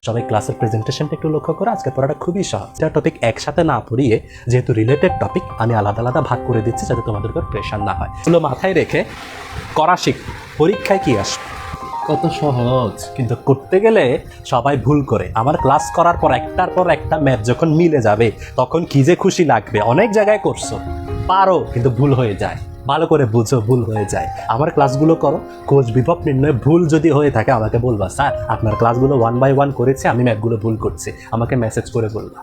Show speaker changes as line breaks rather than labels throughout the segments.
সবাই ক্লাসের প্রেজেন্টেশনটা একটু লক্ষ্য করে। আজকে পড়াটা খুবই সহজ। এটা টপিক একসাথে না পড়িয়ে যেহেতু রিলেটেড টপিক আমি আলাদা আলাদা ভাগ করে দিচ্ছি যাতে তোমাদের উপর প্রেশার না হয়। এগুলো মাথায় রেখে করা শিখ। পরীক্ষায় কি আসবে কত সহজ, কিন্তু করতে গেলে সবাই ভুল করে। আমার ক্লাস করার পর একটার পর একটা ম্যাথ যখন মিলে যাবে তখন কি যে খুশি লাগবে। অনেক জায়গায় করছো, পারো, কিন্তু ভুল হয়ে যায়। ভালো করে বুঝো, ভুল হয়ে যায়। আমার ক্লাসগুলো করো, কোষ বিভব নির্ণয় ভুল যদি হয়ে থাকে আমাকে বলবা, স্যার আপনার ক্লাসগুলো 1 বাই 1 করেছি, আমি ম্যাথগুলো ভুল করছি, আমাকে মেসেজ করে বলবা।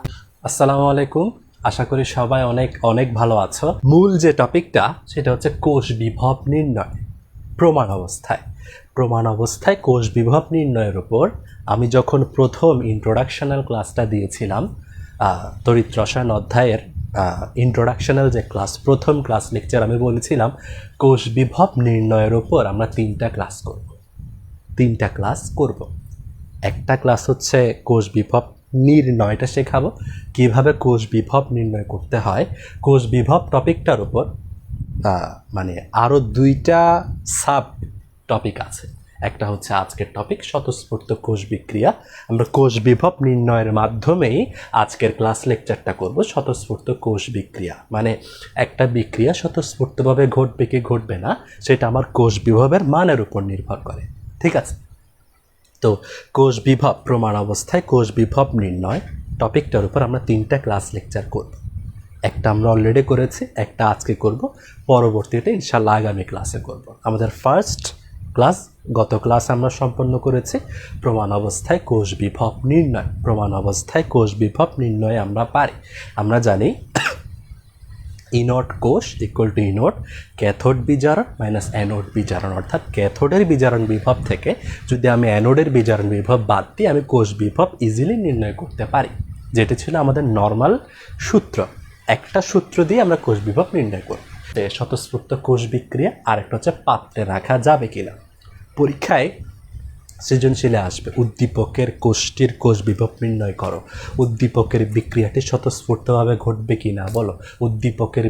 আসসালামু আলাইকুম, আশা করি সবাই অনেক অনেক ভালো আছো। মূল যে টপিকটা সেটা হচ্ছে কোষ বিভব নির্ণয় প্রমাণ অবস্থায়। প্রমাণ অবস্থায় কোষ বিভব নির্ণয়ের উপর আমি যখন প্রথম ইন্ট্রোডাকশনাল ক্লাসটা দিয়েছিলাম, তড়িৎ রসায়ন অধ্যায়ের ইন্ট্রোডাকশনাল যে ক্লাস, প্রথম ক্লাস লেকচার, আমি বলেছিলাম কোষ বিভব নির্ণয়ের উপর আমরা তিনটা ক্লাস করব। একটা ক্লাস হচ্ছে কোষ বিভব নির্ণয়টা শেখাবো, কিভাবে কোষ বিভব নির্ণয় করতে হয়। কোষ বিভব টপিকটার উপর মানে আরও দুইটা সাব টপিক আছে। একটা হচ্ছে আজকের টপিক স্বতঃস্ফূর্ত কোষ বিক্রিয়া। আমরা কোষ বিভব নির্ণয়ের মাধ্যমেই আজকের ক্লাস লেকচারটা করব। স্বতঃস্ফূর্ত কোষ বিক্রিয়া মানে একটা বিক্রিয়া স্বতঃস্ফূর্তভাবে ঘটবে কি ঘটবে না সেটা আমার কোষ বিভবের মানের উপর নির্ভর করে। ঠিক আছে, তো কোষ বিভব প্রমাণ অবস্থায় কোষ বিভব নির্ণয় টপিকটার উপর আমরা তিনটা ক্লাস লেকচার করব। একটা আমরা অলরেডি করেছি, একটা আজকে করব, পরবর্তীতে ইনশাআল্লাহ আগামী ক্লাসে করব। আমাদের ফার্স্ট ক্লাস, গত ক্লাস আমরা সম্পন্ন করেছি প্রমাণ অবস্থায় কোষ বিভব নির্ণয়। প্রমাণ অবস্থায় কোষ বিভব নির্ণয় আমরা পারি। আমরা জানি ইনট কোষ ইকুয়াল টু ইনট ক্যাথোড বিজারণ মাইনাস অ্যানোড বিজারণ, অর্থাৎ ক্যাথোডের বিজারণ বিভব থেকে যদি আমি অ্যানোডের বিজারণ বিভব বাদ দিই আমি কোষ বিভব ইজিলি নির্ণয় করতে পারি। যেটা ছিল আমাদের নর্মাল সূত্র। একটা সূত্র দিয়ে আমরা কোষ বিভব নির্ণয় করব। স্বতঃস্ফূর্ত কোষ বিক্রিয়া, আর একটা হচ্ছে পাত্রে রাখা যাবে কিনা। পরীক্ষায় সৃজনশীলে আসবে উদ্দীপকের কোষটির কোষ বিভব নির্ণয় করো, উদ্দীপকের বিক্রিয়াটি স্বতঃস্ফূর্তভাবে ঘটবে কিনা বলো, উদ্দীপকের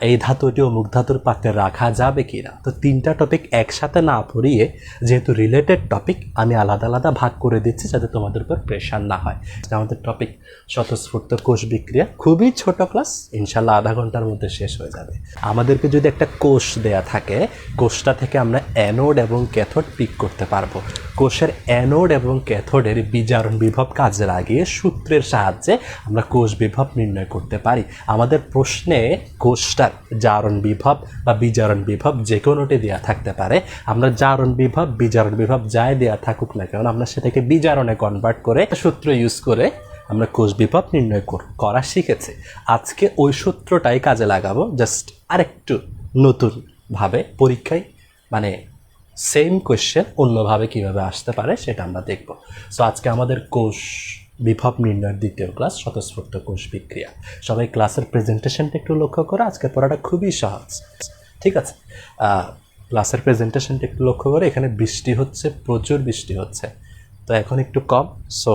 এই ধাতুটি অমুক ধাতুর পাত্রে রাখা যাবে কিনা। তো তিনটা টপিক একসাথে না পড়িয়ে যেহেতু রিলেটেড টপিক আমি আলাদা আলাদা ভাগ করে দিচ্ছি যাতে তোমাদের উপর প্রেশার না হয়। আমাদের টপিক স্বতঃস্ফূর্ত কোষ বিক্রিয়া, খুবই ছোট ক্লাস, ইনশাল্লাহ আধা ঘন্টার মধ্যে শেষ হয়ে যাবে। আমাদেরকে যদি একটা কোষ দেয়া থাকে, কোষটা থেকে আমরা অ্যানোড এবং ক্যাথোড পিক করতে পারবো। কোষের অ্যানোড এবং ক্যাথোডের বিজারণ বিভব কাজে লাগিয়ে সূত্রের সাহায্যে আমরা কোষ বিভব নির্ণয় করতে পারি। আমাদের প্রশ্নে কোষটার জারণ বিভব বা বিজারণ বিভব যে কোনোটি দেওয়া থাকতে পারে। আমরা জারণ বিভব বিজারণ বিভব যাই দেওয়া থাকুক না কেন আমরা সেটাকে বিজারণে কনভার্ট করে সূত্র ইউজ করে আমরা কোষ বিভব নির্ণয় করা শিখেছি। আজকে ওই সূত্রটাই কাজে লাগাবো, জাস্ট আরেকটু নতুনভাবে। পরীক্ষায় মানে সেম কোয়েশ্চেন অন্যভাবে কীভাবে আসতে পারে সেটা আমরা দেখব। সো আজকে আমাদের কোষ বিভব নির্ণয়ের দ্বিতীয় ক্লাস স্বতঃস্ফূর্ত কোষ বিক্রিয়া। সবাই ক্লাসের প্রেজেন্টেশনটা একটু লক্ষ্য করে। আজকে পড়াটা খুবই সহজ, ঠিক আছে। ক্লাসের প্রেজেন্টেশনটা একটু লক্ষ্য করে। এখানে বৃষ্টি হচ্ছে, প্রচুর বৃষ্টি হচ্ছে, তো এখন একটু কম, সো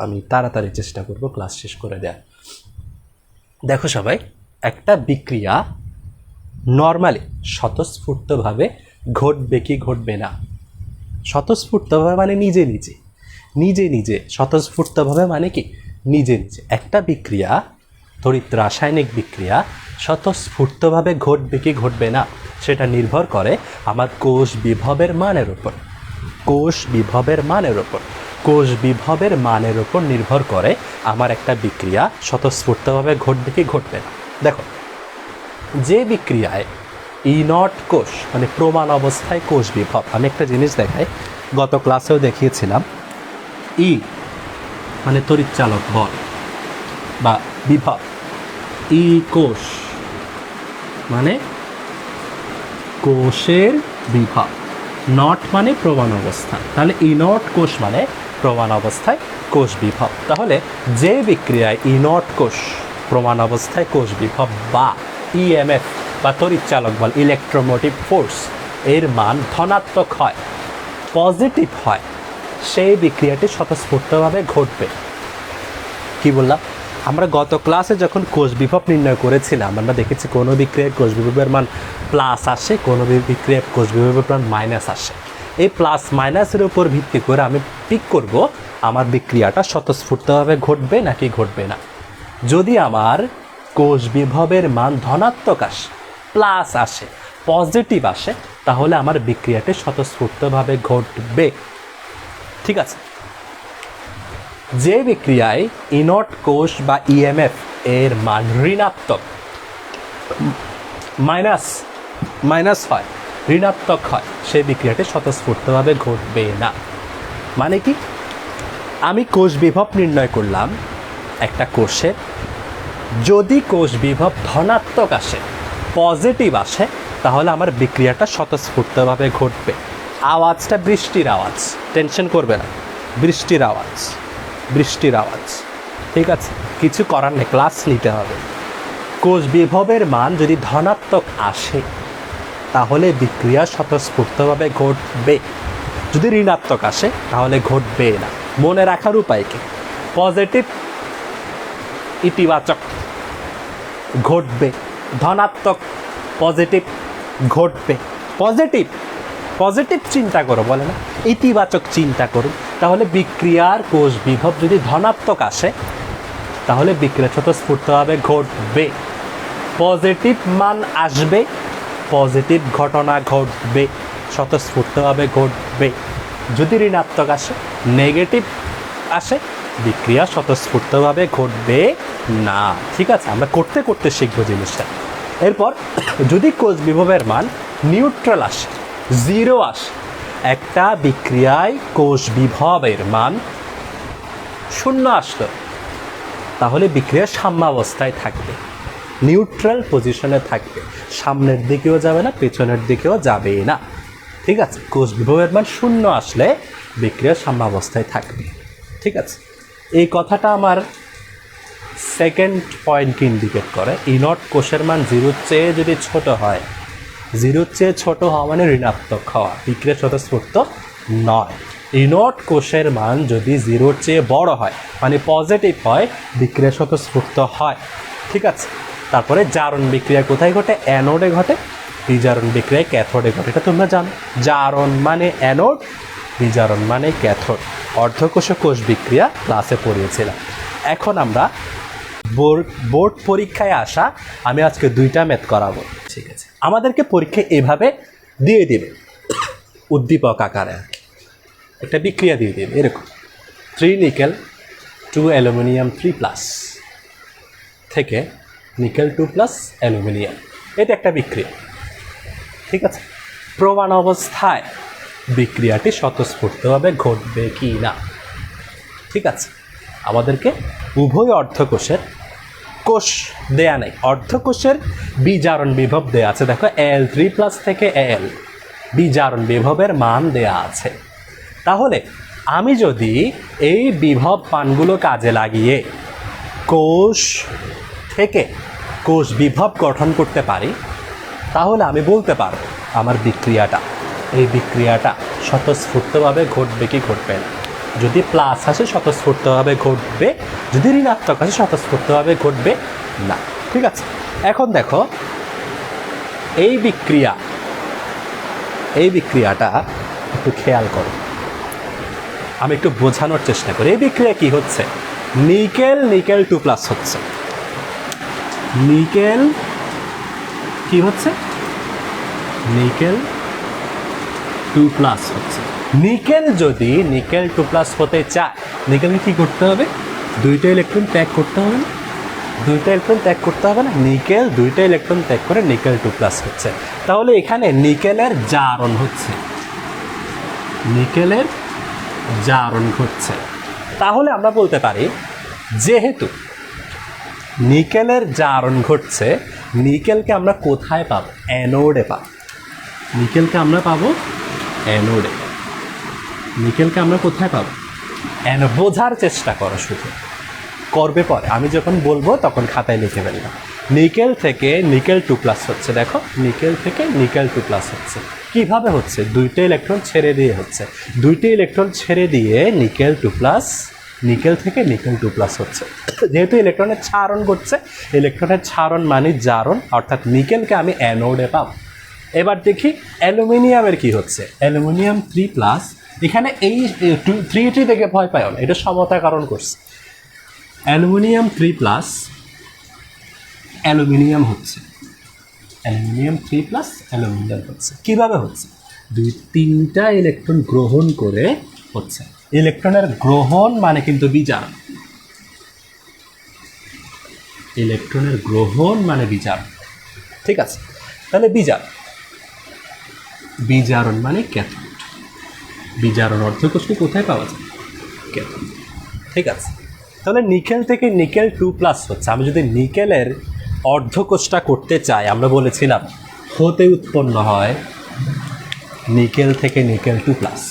আমি তাড়াতাড়ি চেষ্টা করব ক্লাস শেষ করে দেওয়ার। দেখো সবাই, একটা বিক্রিয়া নর্মালি স্বতঃস্ফূর্তভাবে ঘটবে কি ঘটবে না। স্বতঃস্ফূর্তভাবে মানে নিজে নিজে স্বতঃস্ফূর্তভাবে মানে কি নিজে নিজে। একটা বিক্রিয়া, তড়িৎ রাসায়নিক বিক্রিয়া স্বতঃস্ফূর্তভাবে ঘটবে কি ঘটবে না সেটা নির্ভর করে আমার কোষ বিভবের মানের উপর। কোষ বিভবের মানের উপর নির্ভর করে আমার একটা বিক্রিয়া স্বতঃস্ফূর্তভাবে ঘটবে কি ঘটবে না। দেখো, যে বিক্রিয়ায় ইনট কোষ মানে প্রমাণ অবস্থায় কোষ বিভব, আমি একটা জিনিস দেখাই, গত ক্লাসেও দেখিয়েছিলাম। ই মানে তড়িৎচালক বল বা বিভব, ই কোষ মানে কোষের বিভব, নট মানে প্রমাণ অবস্থা। তাহলে ইনট কোষ মানে প্রমাণ অবস্থায় কোষ বিভব। তাহলে যে বিক্রিয়ায় ইনট কোষ প্রমাণ অবস্থায় কোষ বিভব বা ইএমএফ বা তড়িৎচালক বল ইলেকট্রোমোটিভ ফোর্স এর মান ধনাত্মক হয়, পজিটিভ হয়, সেই বিক্রিয়াটি স্বতঃস্ফূর্তভাবে ঘটবে। কি বললাম? আমরা গত ক্লাসে যখন কোষ বিভব নির্ণয় করেছিলাম আমরা দেখেছি কোনো বিক্রিয়ায় কোষ বিভবের মান প্লাস আসে, কোনো বিক্রিয়ায় কোষ বিভবের মান মাইনাস আসে। এই প্লাস মাইনাসের উপর ভিত্তি করে আমি পিক করব আমার বিক্রিয়াটা স্বতঃস্ফূর্তভাবে ঘটবে নাকি ঘটবে না। যদি আমার কোষ বিভবের মান ধনাত্মক আসে, প্লাস আসে, পজিটিভ আসে, তাহলে আমার বিক্রিয়াটি স্বতঃস্ফূর্তভাবে ঘটবে। ঠিক আছে। যে বিক্রিয়ায় ইনট কোষ বা ইএমএফ এর মান ঋণাত্মক, মাইনাস হয়, ঋণাত্মক হয়, সেই বিক্রিয়াটি স্বতঃস্ফূর্তভাবে ঘটবে না। মানে কি, আমি কোষ বিভব নির্ণয় করলাম একটা কোষের, যদি কোষ বিভব ধনাত্মক আসে, পজিটিভ আসে, তাহলে আমার বিক্রিয়াটা স্বতঃস্ফূর্তভাবে ঘটবে। আওয়াজটা বৃষ্টির আওয়াজ, টেনশন করবে না, বৃষ্টির আওয়াজ, বৃষ্টির আওয়াজ। ঠিক আছে, কিছু করার নেই, ক্লাস নিতে হবে। কোষ বিভবের মান যদি ধনাত্মক আসে, তাহলে বিক্রিয়া স্বতঃস্ফূর্তভাবে ঘটবে। যদি ঋণাত্মক আসে, তাহলে ঘটবে না। মনে রাখার উপায় কি, পজিটিভ, ইতিবাচক, ঘটবে। ধনাত্মক, পজিটিভ, ঘটবে। পজিটিভ, পজিটিভ চিন্তা করো, বলে না, ইতিবাচক চিন্তা করো। তাহলে বিক্রিয়ার কোষ বিভব যদি ধনাত্মক আসে, তাহলে বিক্রিয়া স্বতঃস্ফূর্তভাবে ঘটবে। পজিটিভ মান আসবে, পজিটিভ ঘটনা ঘটবে, স্বতঃস্ফূর্তভাবে ঘটবে। যদি ঋণাত্মক আসে, নেগেটিভ আসে, বিক্রিয়া স্বতঃস্ফূর্তভাবে ঘটবে না। ঠিক আছে, আমরা করতে করতে শিখবো জিনিসটা। এরপর যদি কোষ বিভবের মান নিউট্রাল আসে, জিরো আসে, একটা বিক্রিয়ায় কোষ বিভবের মান শূন্য আসলো, তাহলে বিক্রিয়া সাম্যাবস্থায় থাকবে, নিউট্রাল পজিশনে থাকবে, সামনের দিকেও যাবে না, পেছনের দিকেও যাবে না। ঠিক আছে, কোষ বিভবের মান শূন্য আসলে বিক্রিয়া সাম্যাবস্থায় থাকবে। ঠিক আছে, এই কথাটা আমার সেকেন্ড পয়েন্টকে ইন্ডিকেট করে। ইনট কোষের মান জিরোর চেয়ে যদি ছোট হয়, জিরোর চেয়ে ছোট হওয়া মানে ঋণাত্মক হওয়া, বিক্রিয়া স্বতঃস্ফূর্ত নয়। ইনট কোষের মান যদি জিরোর চেয়ে বড় হয়, মানে পজিটিভ হয়, বিক্রিয়া স্বতঃস্ফূর্ত হয়। ঠিক আছে, তারপরে জারণ বিক্রিয়া কোথায় ঘটে? অ্যানোডে ঘটে। বিজারণ বিক্রিয়া ক্যাথোডে ঘটে, এটা তোমরা জানো। জারণ মানে অ্যানোড, বিজারণ মানে ক্যাথোড। অর্ধকোষ কোষ বিক্রিয়া ক্লাসে পড়িয়েছিলাম। এখন আমরা বোর্ড পরীক্ষায় আসা, আমি আজকে 2টা ম্যাথ করাবো। ঠিক আছে, আমাদেরকে পরীক্ষা এভাবে দিয়ে দিবে, উদ্দীপক আকারে একটা বিক্রিয়া দিয়ে দিবে এরকম, 3 নিকেল 2 অ্যালুমিনিয়াম 3+ থেকে নিকেল 2+ অ্যালুমিনিয়াম, এটা একটা বিক্রিয়া। ঠিক আছে, প্রমাণ অবস্থায় বিক্রিয়াটি স্বতঃস্ফূর্তভাবে ঘটবে কি না। ঠিক আছে, আমাদেরকে উভয় অর্ধকোষের কোষ দেয়া নেই, অর্ধকোষের বিজারণ বিভব দেয়া আছে। দেখো Al3+ থেকে Al, বিজারণ বিভবের মান দেয়া আছে। তাহলে আমি যদি এই বিভব মানগুলো কাজে লাগিয়ে কোষ থেকে কোষ বিভব গঠন করতে পারি, তাহলে আমি বলতে পারবো আমার বিক্রিয়াটা, এই বিক্রিয়াটা স্বতঃস্ফূর্তভাবে ঘটবে কি ঘটবে না। যদি প্লাস আসে স্বতঃস্ফূর্তভাবে ঘটবে, যদি ঋণাত্মক আসে স্বতঃস্ফূর্তভাবে ঘটবে না। ঠিক আছে, এখন দেখো এই বিক্রিয়াটা একটু খেয়াল করো, আমি একটু বোঝানোর চেষ্টা করি। এই বিক্রিয়া কি হচ্ছে? নিকেল 2+ হচ্ছে, নিকেল কি হচ্ছে? নিকেল 2+ হচ্ছে। নিকেল যদি নিকেল 2+ হতে চায়, নিকেলকে কি করতে হবে? 2টা ইলেকট্রন ত্যাগ করতে হবে না? 2টা ইলেকট্রন ত্যাগ করতে হবে না? নিকেল 2টা ইলেকট্রন ত্যাগ করে নিকেল 2+ হচ্ছে। তাহলে এখানে নিকেলের জারণ হচ্ছে, নিকেলের জারণ ঘটছে। তাহলে আমরা বলতে পারি, যেহেতু নিকেলের জারণ ঘটছে, নিকেলকে আমরা কোথায় পাবো? অ্যানোডে পাবো। নিকেলকে আমরা পাবো অ্যানোডে। নিকেলকে আমরা কোথায় পাবো? বোঝার চেষ্টা করো, শুধু করবে পরে, আমি যখন বলবো তখন খাতায় লিখে ফেললাম। নিকেল থেকে নিকেল 2+ হচ্ছে। দেখো, নিকেল থেকে নিকেল 2+ হচ্ছে। কিভাবে হচ্ছে? 2টা ইলেকট্রন ছেড়ে দিয়ে হচ্ছে। 2টা ইলেকট্রন ছেড়ে দিয়ে নিকেল 2+, নিকেল থেকে নিকেল 2+ হচ্ছে। যেহেতু ইলেকট্রনের ছাড়ন ঘটছে, ইলেকট্রনের ছাড়ন মানে জারণ, অর্থাৎ নিকেলকে আমি অ্যানোডে পাবো। এবার দেখি অ্যালুমিনিয়ামের কি হচ্ছে। অ্যালুমিনিয়াম 3+, এখানে এই 3 দেখে ভয় পায় না, এটা সমতাকরণ করছে। অ্যালুমিনিয়াম 3+, অ্যালুমিনিয়াম হচ্ছে, অ্যালুমিনিয়াম 3+, অ্যালুমিনিয়াম হচ্ছে। কীভাবে হচ্ছে? 2-3টা ইলেকট্রন গ্রহণ করে হচ্ছে। ইলেকট্রনের গ্রহণ মানে কিন্তু বিজারণ, ইলেকট্রনের গ্রহণ মানে বিজারণ, ঠিক আছে? তাহলে বিজারণ মানে ক্যাথোড। বিজারণ অর্ধকোষকে কোথায় পাওয়া যায়? ক্যাথোড, ঠিক আছে? তাহলে নিকেল থেকে নিকেল 2+ হচ্ছে। আমি যদি নিকেলের অর্ধকোষটা করতে চাই, আমরা বলেছিলাম হতে উৎপন্ন হয় নিকেল থেকে নিকেল 2+।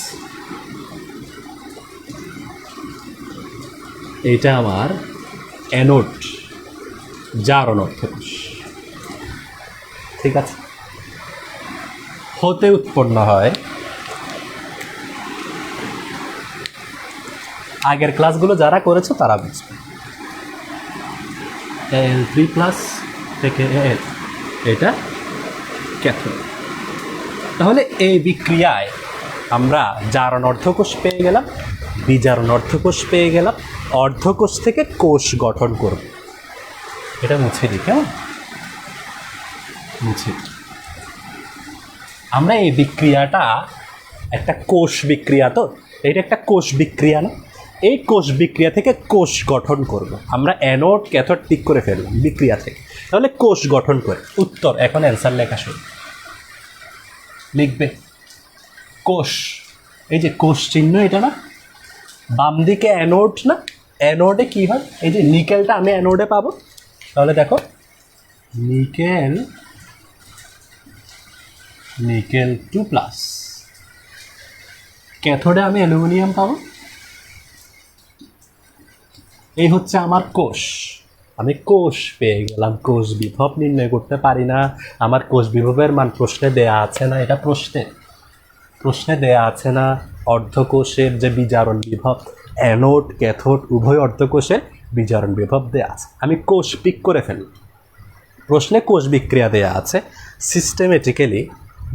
এটা আমার অ্যানোড, জারণ অর্ধকোষ, ঠিক আছে? হতে উৎপন্ন হয়, আগের ক্লাসগুলো যারা করেছো তারা বুঝবে, Al3+ থেকে Al, এটা ক্যাথোড। তাহলে এই বিক্রিয়ায় আমরা জারণ অর্ধকোষ পেয়ে গেলাম, বিজারণ অর্ধকোষ পেয়ে গেলাম, অর্ধকোষ থেকে কোষ গঠন করব। এটা মুছে দিই, কেমন? মুছে দিই। আমরা এই বিক্রিয়াটা একটা কোষ বিক্রিয়া, তো এটা একটা কোষ বিক্রিয়া না? এই কোষ বিক্রিয়া থেকে কোষ গঠন করব। আমরা অ্যানোড ক্যাথোড ঠিক করে ফেললাম বিক্রিয়া থেকে, তাহলে কোষ গঠন করে উত্তর। এখন অ্যান্সার লেখা শুরু, লিখবে কোষ, এই যে কোষ চিহ্ন এটা না, বাম দিকে অ্যানোড না, অ্যানোডে কী হয়? এই যে নিকেলটা আমি অ্যানোডে পাবো, তাহলে দেখো নিকেল 2+, ক্যাথোডে আমি অ্যালুমিনিয়াম পাবো। এই হচ্ছে আমার কোষ, আমি কোষ পেয়ে গেলাম। কোষ বিভব নির্ণয় করতে পারি না, আমার কোষ বিভবের মান প্রশ্নে দেয়া আছে না, এটা প্রশ্নে দেয়া আছে না। অর্ধকোষের যে বিজারণ বিভব, অ্যানোড ক্যাথোড উভয় অর্ধকোষের বিজারণ বিভব দেয়া আছে, আমি কোষ পিক করে ফেললাম। প্রশ্নে কোষ বিক্রিয়া দেয়া আছে, সিস্টেমেটিক্যালি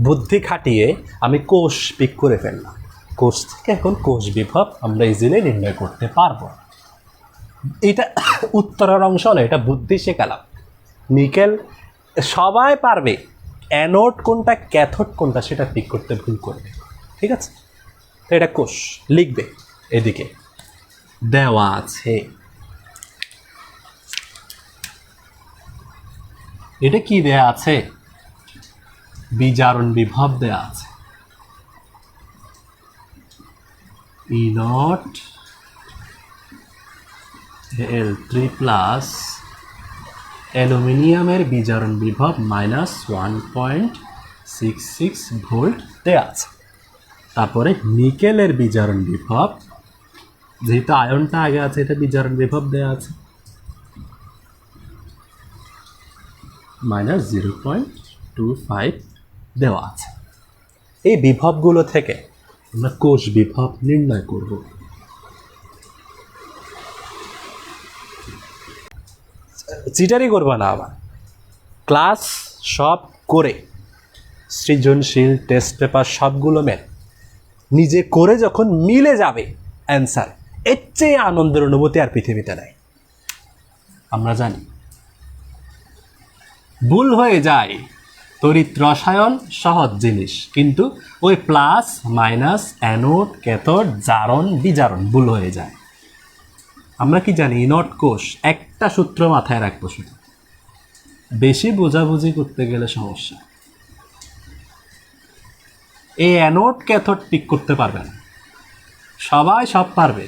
বুদ্ধি খাটিয়ে আমি কোষ পিক করে ফেললাম। কোষ থেকে এখন কোষ বিভব আমরা ইজিলি নির্ণয় করতে পারবো। এটা উত্তরের অংশ না, এটা বুদ্ধি শেখালাম। নিকেল সবাই পারবে, অ্যানোড কোনটা ক্যাথোড কোনটা সেটা পিক করতে ভুল করবে, ঠিক আছে? তো এটা কোষ লিখবে, এদিকে দেওয়া আছে। এটা কি দেয়া আছে? বিজারণ বিভব দেয়া আছে, E0 Al3+, অ্যালুমিনিয়ামের বিজারণ বিভব -1.66 ভোল্ট দেয়া আছে। তারপরে নিকেলের বিজারণ বিভব, যেহেতু আয়নটা আগে আছে, এটা বিজারণ বিভব দেয়া আছে -0.25 দেওয়া আছে। এই বিভবগুলো থেকে আমরা কোষ বিভব নির্ণয় করব। চিটারি করবা না, আবার ক্লাস সব করে সৃজনশীল টেস্ট পেপার সবগুলো নিজে করে যখন মিলে যাবে অ্যান্সার, এর চেয়ে আনন্দের অনুভূতি আর পৃথিবীতে নাই। আমরা জানি ভুল হয়ে যায়, তড়িৎ রসায়ন সহজ জিনিস, কিন্তু ওই প্লাস মাইনাস অ্যানোড ক্যাথোড জারণ বিজারণ ভুল হয়ে যায়। আমরা কি জানি? ইনট কোষ, একটা সূত্র মাথায় রাখবো শুধু, বেশি বোঝাবুঝি করতে গেলে সমস্যা। এই অ্যানোড ক্যাথোড পিক করতে পারবে না, সবাই সব পারবে।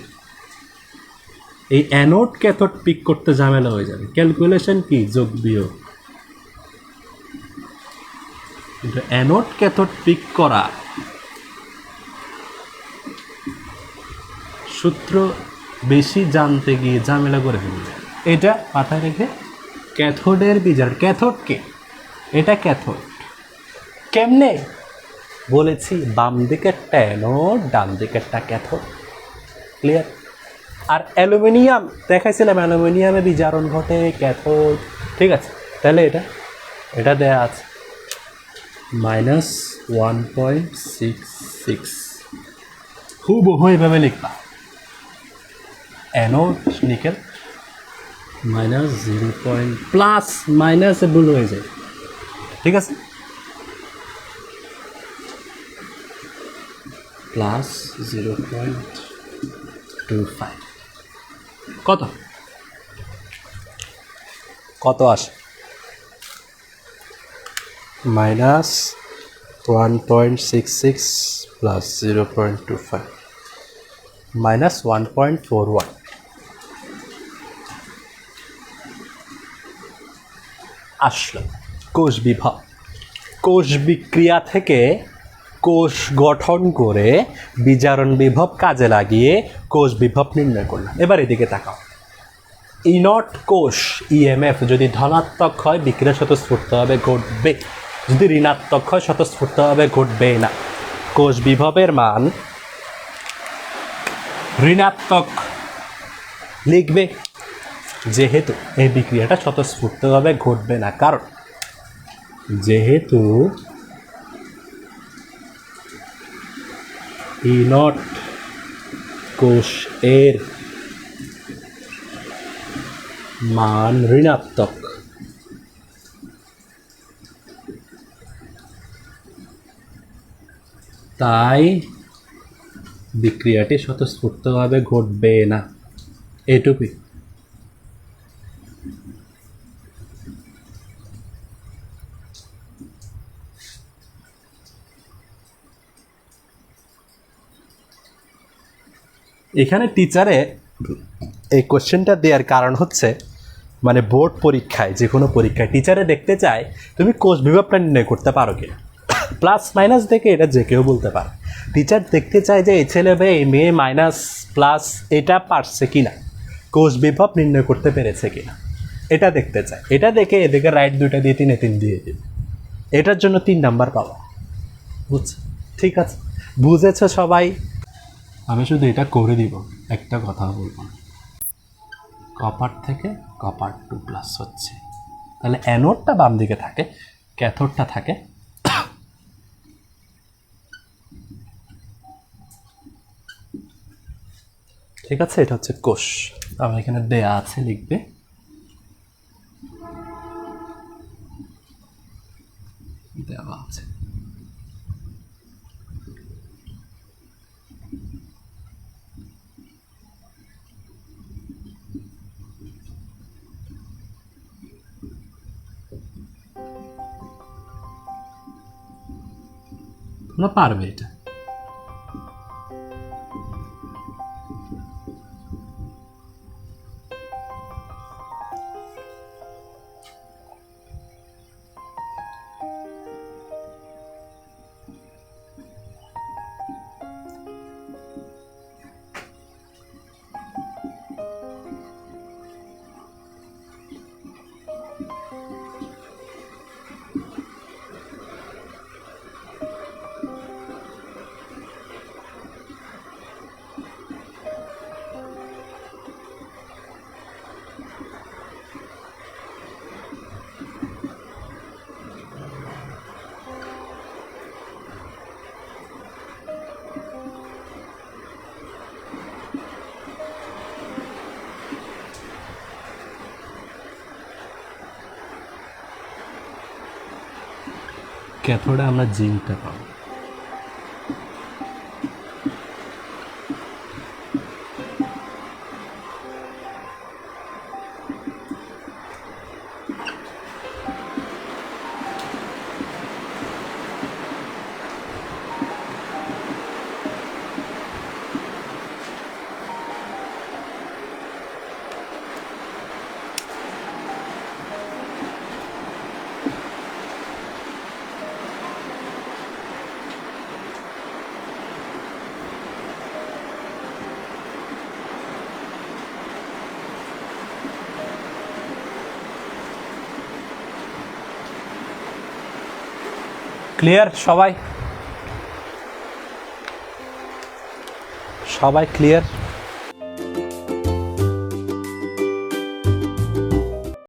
এই অ্যানোড ক্যাথোড পিক করতে ঝামেলা হয়ে যাবে। ক্যালকুলেশন কি? যোগ বিয়োগ। কিন্তু অ্যানোড ক্যাথোড পিক করা সূত্র বেশি জানতে গিয়ে ঝামেলা করে ফেলবে। এটা মাথায় রেখে ক্যাথোডের বিজারণ, ক্যাথোডকে, এটা ক্যাথোড কেমনে বলেছি, বাম দিকেরটা অ্যানোড, ডান দিকেরটা ক্যাথোড, ক্লিয়ার? আর অ্যালুমিনিয়াম দেখাইছিলাম, অ্যালুমিনিয়ামে বিজারণ ঘটে, ক্যাথোড, ঠিক আছে? তাহলে এটা দেয়া আছে। মাইনাস 1.66 হুবহু এভাবে লিখবা অ্যানোড নিকেল মাইনাস 0. প্লাস মাইনাসে ভুল হয়ে যায়, ঠিক আছে, প্লাস 0.25 কত কত আসে মাইনাস 1.66 প্লাস 0.25 মাইনাস 1.41 আসলো কোষ বিভব। কোষ বিক্রিয়া থেকে কোষ গঠন করে বিজারণ বিভব কাজে লাগিয়ে কোষ বিভব নির্ণয় করলাম। এবার এদিকে তাকাও, ইনট কোষ ইএমএফ যদি ধনাত্মক হয় বিক্রিয়া স্বতঃস্ফূর্তভাবে ঘটবে, যদি ঋণাত্মক হয় স্বতঃস্ফূর্তভাবে ঘটবে না। কোষ বিভবের মান ঋণাত্মক লিখবে, যেহেতু এই বিক্রিয়াটা স্বতঃস্ফূর্তভাবে ঘটবে না, কারণ যেহেতু ইনট কোষ এর মান ঋণাত্মক, তাই বিক্রিয়াটি স্বতঃস্ফূর্তভাবে ঘটবে না, এটুকুই। এখানে টিচারে এই কোশ্চেনটা দেওয়ার কারণ হচ্ছে, মানে বোর্ড পরীক্ষায় যে কোনো পরীক্ষায় টিচারে দেখতে চায় তুমি কোষ বিভবটা নির্ণয় করতে পারো কিনা। প্লাস মাইনাস দেখে এটা যে কেউ বলতে পারে, টিচার দেখতে চায় যে এই ছেলে বা এই মেয়ে মাইনাস প্লাস এটা পারছে কিনা, কোষ বিভব নির্ণয় করতে পেরেছে কিনা, এটা দেখতে চায়। এটা দেখে এদিকে রাইট 2টা দিয়ে 3-এ 3 দিয়ে দেবে, এটার জন্য 3 নাম্বার পাবো, বুঝছো? ঠিক আছে, বুঝেছ সবাই? আমি শুধু এটা করে দিব, একটা কথা বলবো না, কপার থেকে কপার 2+ হচ্ছে, তাহলে অ্যানোডটা বাম দিকে থাকে, ক্যাথোডটা থাকে ঠিক আছে। এটা হচ্ছে কোষ, আমার এখানে দেয়া আছে, লিখবে দেওয়া আছে। তোমরা পারবে এটা। ক্যাথোডে আমরা জিঙ্কটা পাবো। ক্লিয়ার সবাই? সবাই ক্লিয়ার?